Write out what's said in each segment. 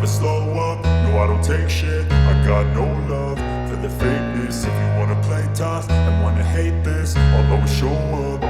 slow up, no I don't take shit. I got no love for the fakeness. If you wanna play tough and wanna hate this, I'll always show up.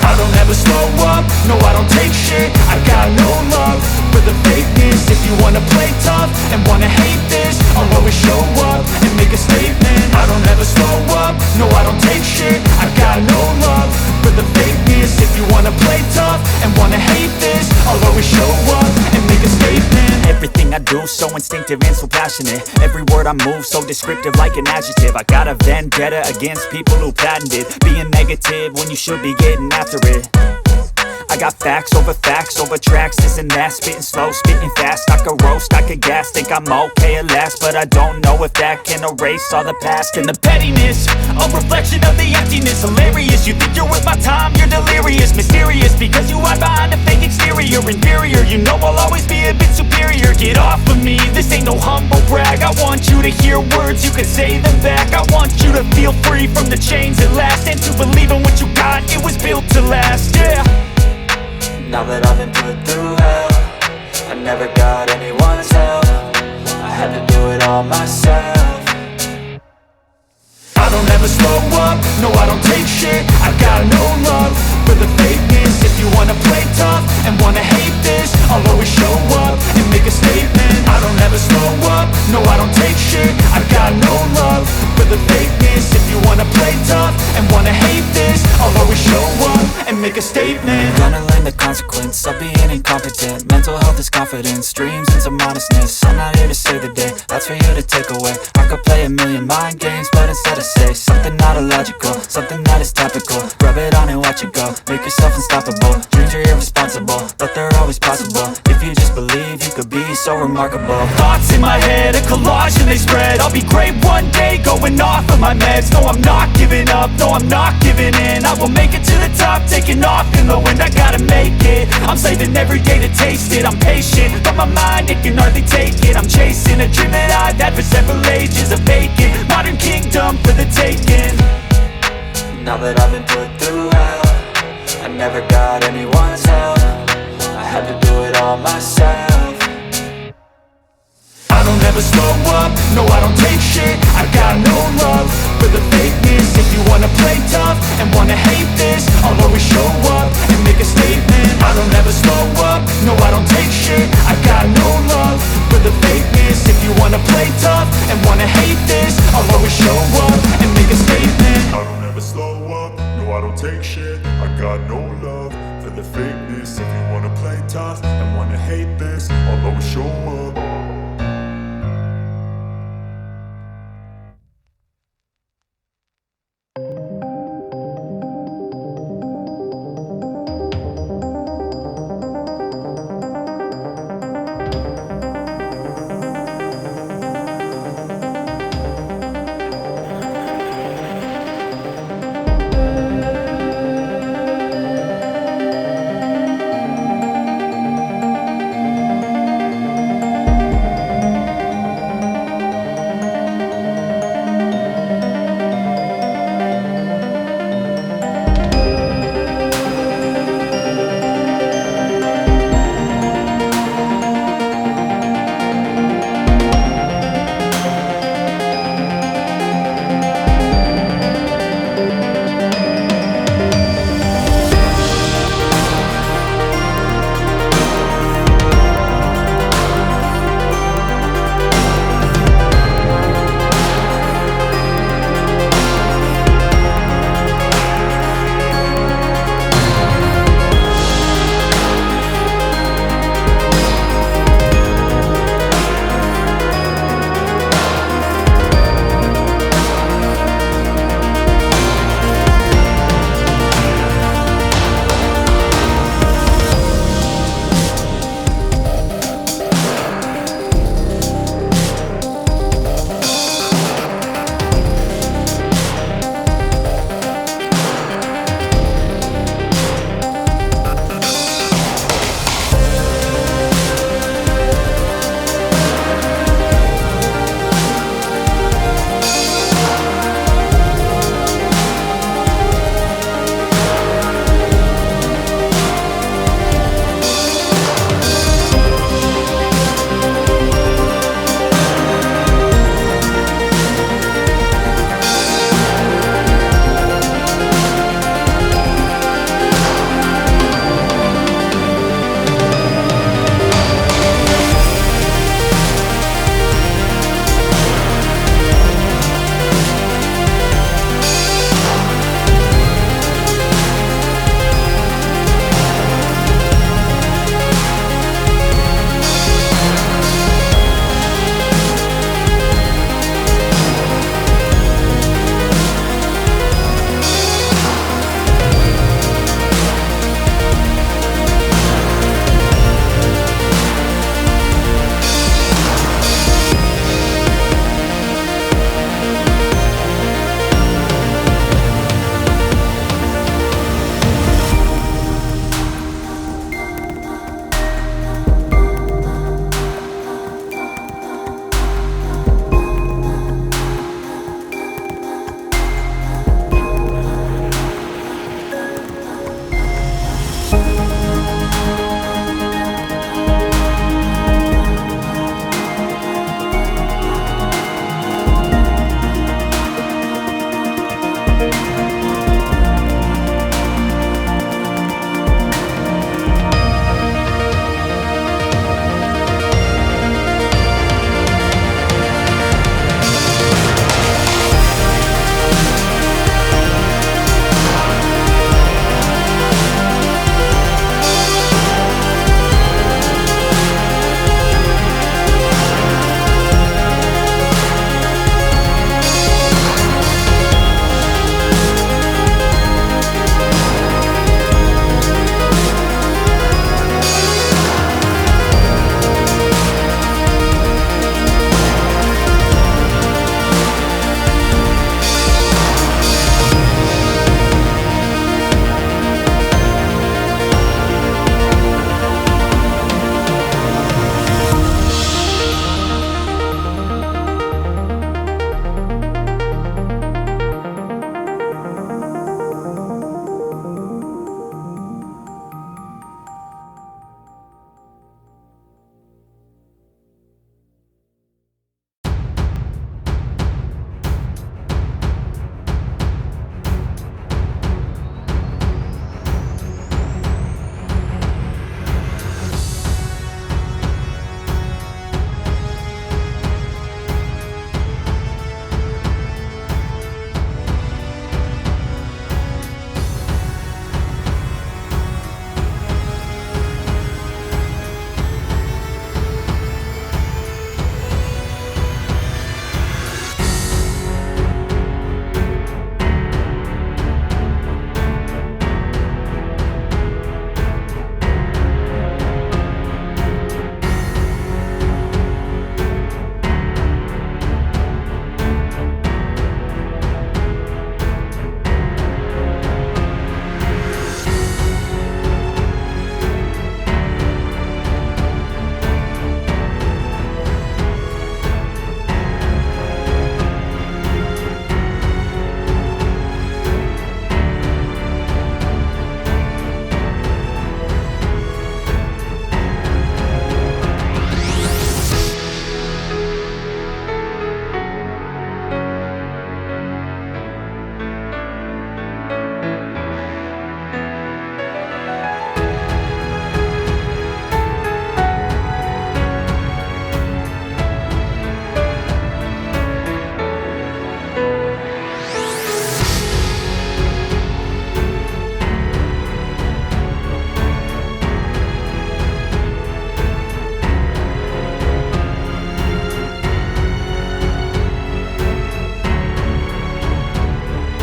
I don't ever slow up, no I don't take shit. I got no love for the fakeness. If you wanna play tough and wanna hate this, I'll always show up and make a statement. I don't ever slow up, no I don't take shit. I got no love for the fakeness. If you wanna play tough and wanna hate this, I'll always show up and make a statement. Everything I do so instinctive and so passionate. Every word I move so descriptive like an adjective. I got a vendetta against people who patented being negative when you should be getting after it. I got facts over tracks, this and that. Spitting slow, spitting fast, I could roast, I could gas. Think I'm okay at last, but I don't know if that can erase all the past. And the pettiness, a reflection of the emptiness. Hilarious, you think you're worth my time, you're delirious. Mysterious, because you hide behind a fake exterior. Inferior, you know I'll always be a bit superior. Get off of me, this ain't no humble brag. I want you to hear words, you can say them back. I want you to feel free from the chains at last, and to believe in what you got, it was built to last, yeah. Now that I've been put through hell, I never got anyone's help. I had to do it all myself. I don't ever slow up, no I don't take shit. I got no love for the fakeness. If you wanna play tough and wanna hate this, I'll always show up and make a statement. I don't ever slow up, no I don't take shit. I got no love for the fakeness. If you wanna play tough and wanna hate this, I'll always show up and make a statement. Gonna learn the consequence of being incompetent. Mental health is confidence, dreams and some honestness. I'm not here to save the day, that's for you to take away. I could play a million mind games, but instead I say something not illogical, something that is topical. Rub it on and watch it go, make yourself unstoppable. Dreams are irresponsible, but they're always possible. If you just believe, you could be so remarkable. Thoughts in my head, a collage and they spread. I'll be great one day, going off of my meds. No, I'm not giving up, no, I'm not giving in. I will make it to the top, taking off in the wind. I gotta make it, I'm saving every day to taste it. I'm patient, but my mind, it can hardly take it. I'm chasing a dream that I've had for several ages. A vacant, modern kingdom for the taking. Now that I've been put through hell, I never got anyone's help. I had to do it all myself. I don't ever slow up, no I don't take shit. I got no love for the fakeness. If you wanna play tough and wanna hate this, I'll always show up and make a statement. I don't ever slow up, no I don't take shit. I got no love for the fakeness. If you wanna play tough and wanna hate